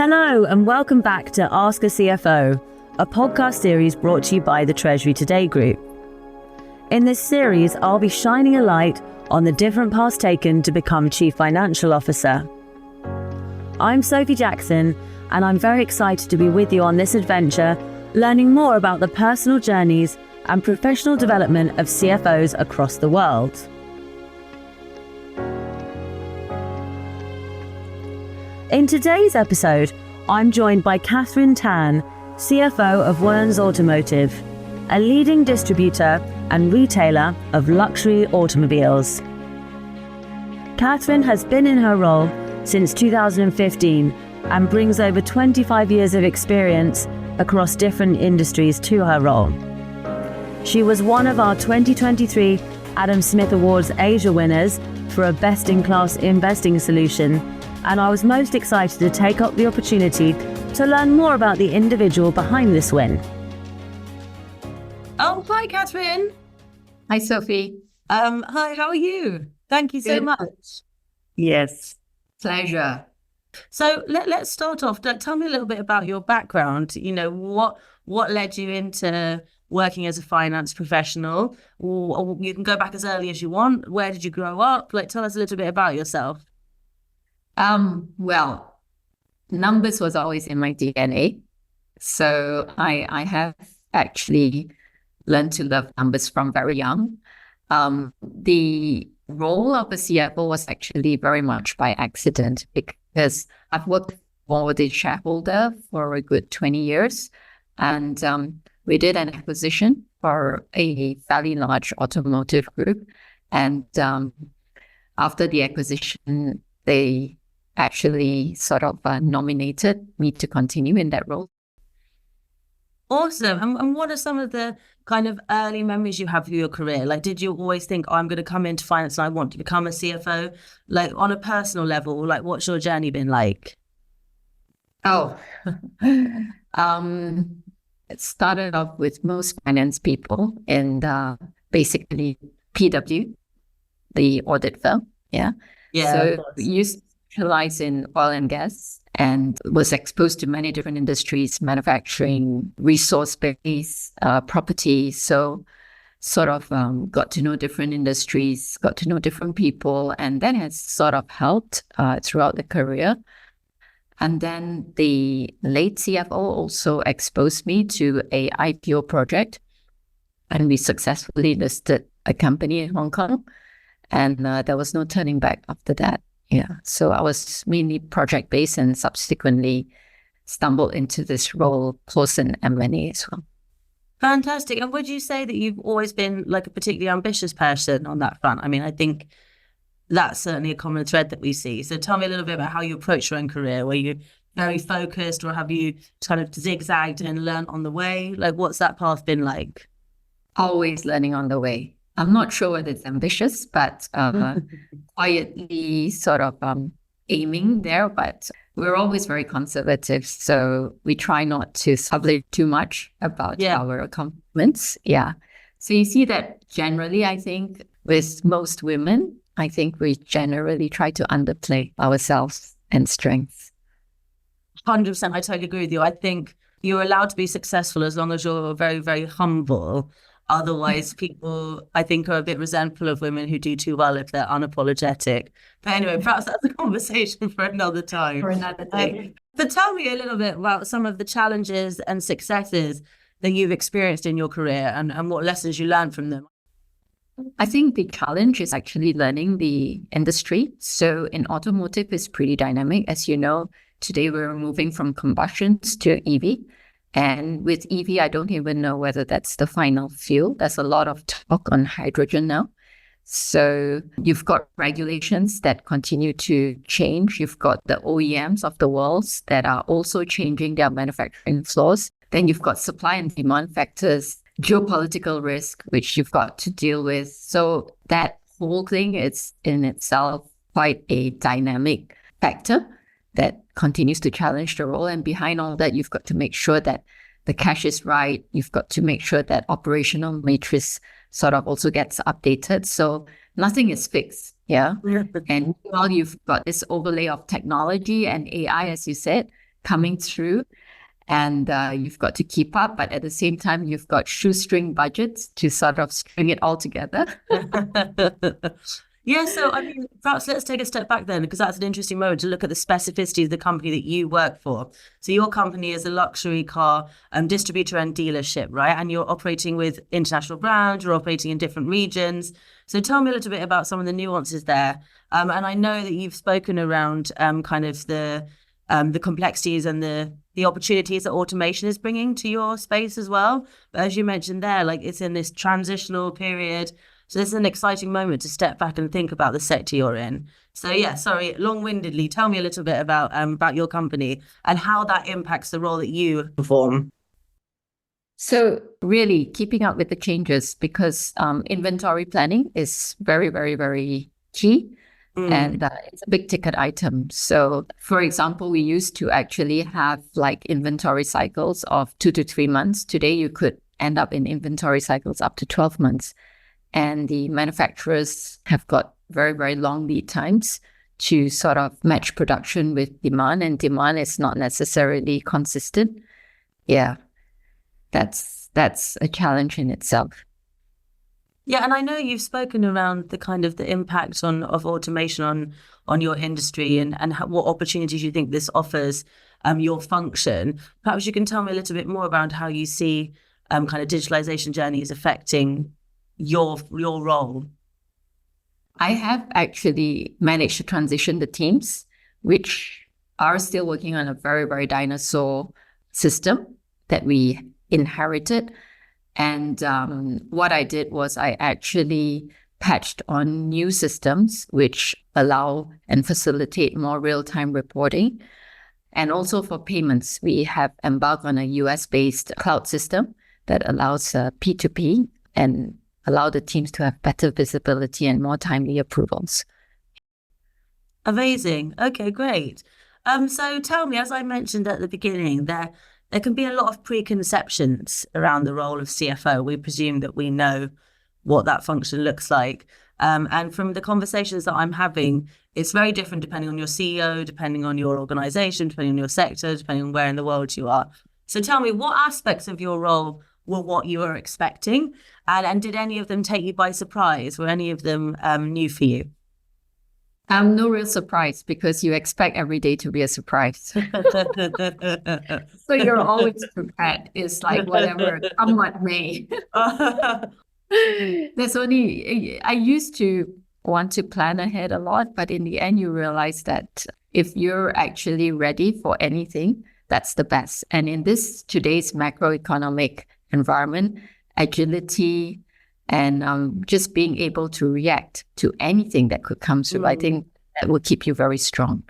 Hello and welcome back to Ask a CFO, a podcast series brought to you by the Treasury Today Group. In this series, I'll be shining a light on the different paths taken to become Chief Financial Officer. I'm Sophie Jackson, and I'm very excited to be with you on this adventure, learning more about the personal journeys and professional development of CFOs across the world. In today's episode, I'm joined by Katherine Tan, CFO of Wearnes Automotive, a leading distributor and retailer of luxury automobiles. Katherine has been in her role since 2015 and brings over 25 years of experience across different industries to her role. She was one of our 2023 Adam Smith Awards Asia winners for a best-in-class investing solution, and I was most excited to take up the opportunity to learn more about the individual behind this win. Oh, hi, Katherine. Hi, Sophie. Hi, how are you? Thank you so much. Yes, pleasure. So let's start off. Tell me a little bit about your background. You know, what led you into working as a finance professional? Or you can go back as early as you want. Where did you grow up? Tell us a little bit about yourself. Well, numbers was always in my DNA. So I have actually learned to love numbers from very young. The role of a CFO was actually very much by accident because I've worked for the shareholder for a good 20 years. And we did an acquisition for a fairly large automotive group. And after the acquisition, they actually sort of nominated me to continue in that role. Awesome. And what are some of the kind of early memories you have of your career? Did you always think, I'm going to come into finance and I want to become a CFO? On a personal level, what's your journey been like? Oh, it started off with most finance people in basically PW, the audit firm. Yeah. So you specialize in oil and gas and was exposed to many different industries, manufacturing, resource-based, property. So sort of got to know different industries, got to know different people, and that has sort of helped throughout the career. And then the late CFO also exposed me to a IPO project, and we successfully listed a company in Hong Kong, and there was no turning back after that. Yeah, so I was mainly project-based and subsequently stumbled into this role close in M&A as well. Fantastic. And would you say that you've always been a particularly ambitious person on that front? I mean, I think that's certainly a common thread that we see. So tell me a little bit about how you approach your own career. Were you very focused or have you kind of zigzagged and learned on the way? What's that path been like? Always learning on the way. I'm not sure whether it's ambitious, but quietly sort of aiming there. But we're always very conservative. So we try not to celebrate too much about our accomplishments. Yeah. So you see that generally, I think with most women, I think we generally try to underplay ourselves and strengths. 100%. I totally agree with you. I think you're allowed to be successful as long as you're very, very humble. Otherwise, people, I think, are a bit resentful of women who do too well if they're unapologetic. But anyway, perhaps that's a conversation for another time. For another day. But tell me a little bit about some of the challenges and successes that you've experienced in your career and what lessons you learned from them. I think the challenge is actually learning the industry. So in automotive, it's pretty dynamic. As you know, today we're moving from combustions to EV. And with EV, I don't even know whether that's the final fuel. There's a lot of talk on hydrogen now. So you've got regulations that continue to change. You've got the OEMs of the world that are also changing their manufacturing floors. Then you've got supply and demand factors, geopolitical risk, which you've got to deal with. So that whole thing is in itself quite a dynamic factor that continues to challenge the role. And behind all that, you've got to make sure that the cash is right. You've got to make sure that operational matrix sort of also gets updated. So nothing is fixed. Yeah. And while you've got this overlay of technology and AI, as you said, coming through, and you've got to keep up, but at the same time, you've got shoestring budgets to sort of string it all together. Yeah, so I mean, perhaps let's take a step back then, because that's an interesting moment to look at the specificity of the company that you work for. So your company is a luxury car distributor and dealership, right? And you're operating with international brands, you're operating in different regions. So tell me a little bit about some of the nuances there. And I know that you've spoken around kind of the complexities and the opportunities that automation is bringing to your space as well. But as you mentioned there, like it's in this transitional period. So this is an exciting moment to step back and think about the sector you're in. So yeah, sorry, long-windedly, tell me a little bit about your company and how that impacts the role that you perform. So really keeping up with the changes, because inventory planning is very, very, very key. And it's a big ticket item. So for example, we used to actually have like inventory cycles of 2 to 3 months. Today, you could end up in inventory cycles up to 12 months. And the manufacturers have got very, very long lead times to sort of match production with demand, and demand is not necessarily consistent. Yeah, that's a challenge in itself. Yeah, and I know you've spoken around the kind of the impact of automation on your industry and what opportunities you think this offers your function. Perhaps you can tell me a little bit more about how you see kind of digitalization journeys affecting your role. I have actually managed to transition the teams, which are still working on a very, very dinosaur system that we inherited. And what I did was I actually patched on new systems which allow and facilitate more real-time reporting. And also for payments, we have embarked on a US-based cloud system that allows P2P and allow the teams to have better visibility and more timely approvals. Amazing. Okay, great. So tell me, as I mentioned at the beginning, there can be a lot of preconceptions around the role of CFO. We presume that we know what that function looks like. And from the conversations that I'm having, it's very different depending on your CEO, depending on your organization, depending on your sector, depending on where in the world you are. So tell me, what aspects of your role were what you were expecting? And did any of them take you by surprise? Were any of them new for you? No real surprise, because you expect every day to be a surprise. So you're always prepared. It's like whatever, come what may. I used to want to plan ahead a lot, but in the end, you realize that if you're actually ready for anything, that's the best. And in today's macroeconomic environment, agility and just being able to react to anything that could come through, I think that will keep you very strong.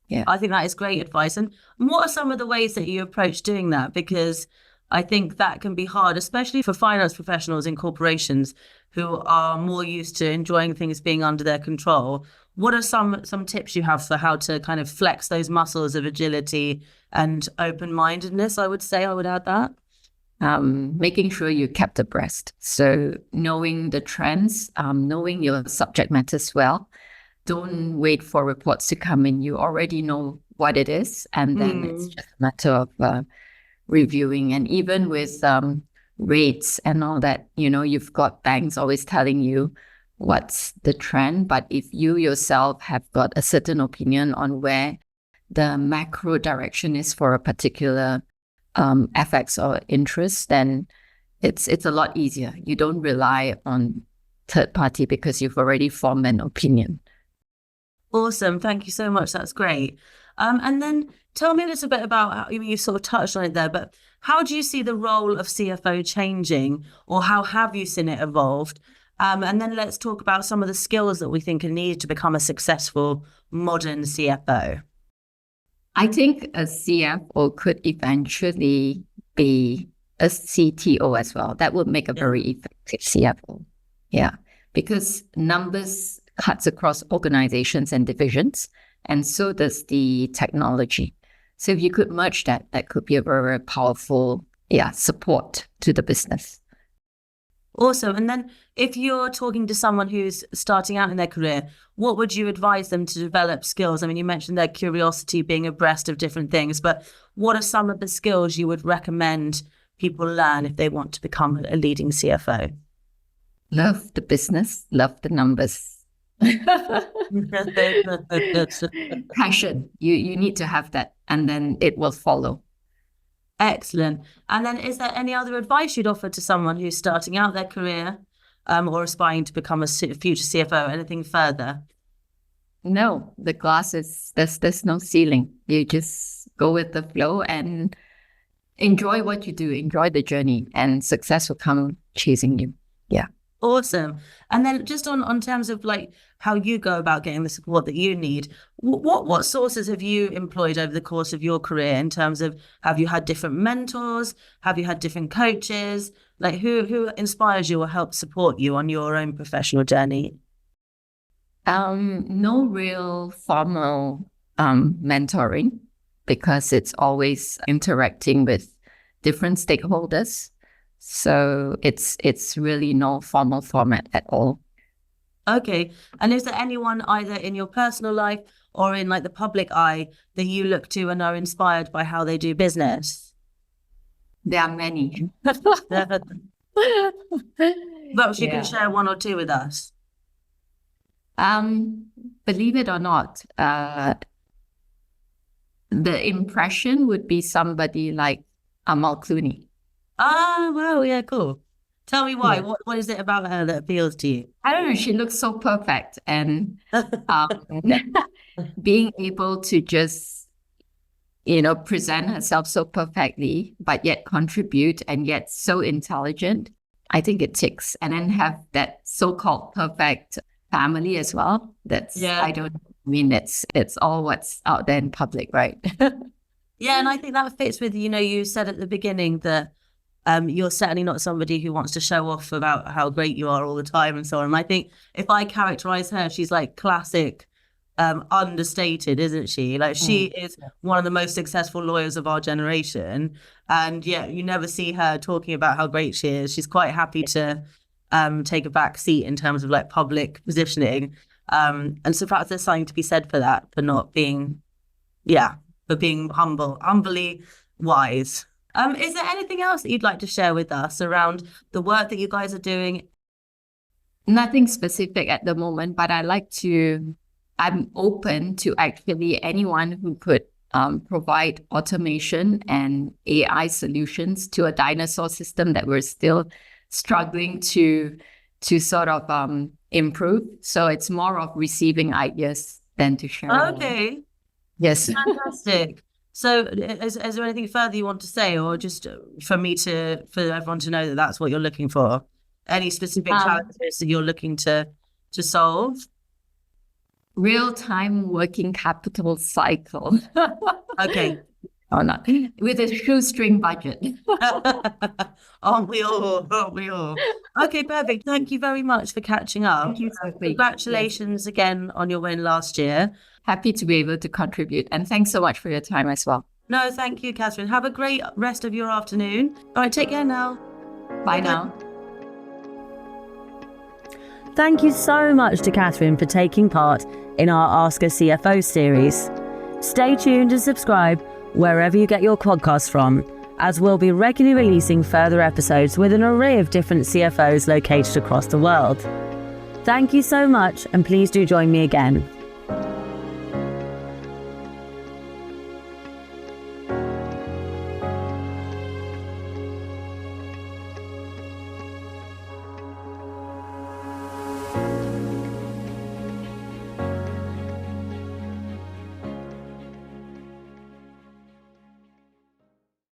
Yeah, I think that is great advice. And what are some of the ways that you approach doing that? Because I think that can be hard, especially for finance professionals in corporations who are more used to enjoying things being under their control. What are some tips you have for how to kind of flex those muscles of agility and open-mindedness? I would add that. Making sure you kept abreast. So knowing the trends, knowing your subject matters well. Don't wait for reports to come in. You already know what it is. And then it's just a matter of reviewing. And even with rates and all that, you've got banks always telling you what's the trend. But if you yourself have got a certain opinion on where the macro direction is for a particular FX or interest, then it's a lot easier. You don't rely on third party because you've already formed an opinion. Awesome. Thank you so much. That's great. And then tell me a little bit about how you sort of touched on it there, but how do you see the role of CFO changing, or how have you seen it evolved? And then let's talk about some of the skills that we think are needed to become a successful modern CFO. I think a CFO could eventually be a CTO as well. That would make a very effective CFO. Yeah, because numbers cuts across organizations and divisions, and so does the technology. So if you could merge that could be a very, very powerful support to the business. Awesome. And then if you're talking to someone who's starting out in their career, what would you advise them to develop skills? I mean, you mentioned their curiosity, being abreast of different things, but what are some of the skills you would recommend people learn if they want to become a leading CFO? Love the business, love the numbers. Passion. You need to have that, and then it will follow. Excellent. And then is there any other advice you'd offer to someone who's starting out their career or aspiring to become a future CFO? Anything further? No, the glass is, there's no ceiling. You just go with the flow and enjoy what you do, enjoy the journey, and success will come chasing you. Yeah. Awesome. And then just on terms of like how you go about getting the support that you need, what sources have you employed over the course of your career in terms of, have you had different mentors? Have you had different coaches? Like who inspires you or helps support you on your own professional journey? No real formal mentoring, because it's always interacting with different stakeholders. So it's really no formal format at all. Okay. And is there anyone either in your personal life or in like the public eye that you look to and are inspired by how they do business? There are many. Perhaps you can share one or two with us. Believe it or not, the impression would be somebody like Amal Clooney. Oh, wow. Yeah, cool. Tell me why. Yeah. What is it about her that appeals to you? I don't know. She looks so perfect. And being able to just, present herself so perfectly, but yet contribute and yet so intelligent, I think it ticks. And then have that so-called perfect family as well. It's all what's out there in public, right? Yeah. And I think that fits with, you said at the beginning that you're certainly not somebody who wants to show off about how great you are all the time and so on. And I think if I characterize her, she's like classic understated, isn't she? Like she is one of the most successful lawyers of our generation. And yeah, you never see her talking about how great she is. She's quite happy to take a back seat in terms of like public positioning. And so perhaps there's something to be said for that, for not being, for being humbly wise. Is there anything else that you'd like to share with us around the work that you guys are doing? Nothing specific at the moment, but I'm open to actually anyone who could provide automation and AI solutions to a dinosaur system that we're still struggling to sort of improve. So it's more of receiving ideas than to share. Okay. Yes. Fantastic. So is there anything further you want to say, or just for everyone to know that that's what you're looking for? Any specific challenges that you're looking to solve? Real-time working capital cycle. Okay. Or not. With a shoestring budget. Aren't we all? Okay, perfect. Thank you very much for catching up. Thank you, Sophie. Congratulations again on your win last year. Happy to be able to contribute. And thanks so much for your time as well. No, thank you, Katherine. Have a great rest of your afternoon. All right, take care now. Bye now. Thank you so much to Katherine for taking part in our Ask a CFO series. Stay tuned and subscribe wherever you get your podcasts from, as we'll be regularly releasing further episodes with an array of different CFOs located across the world. Thank you so much, and please do join me again.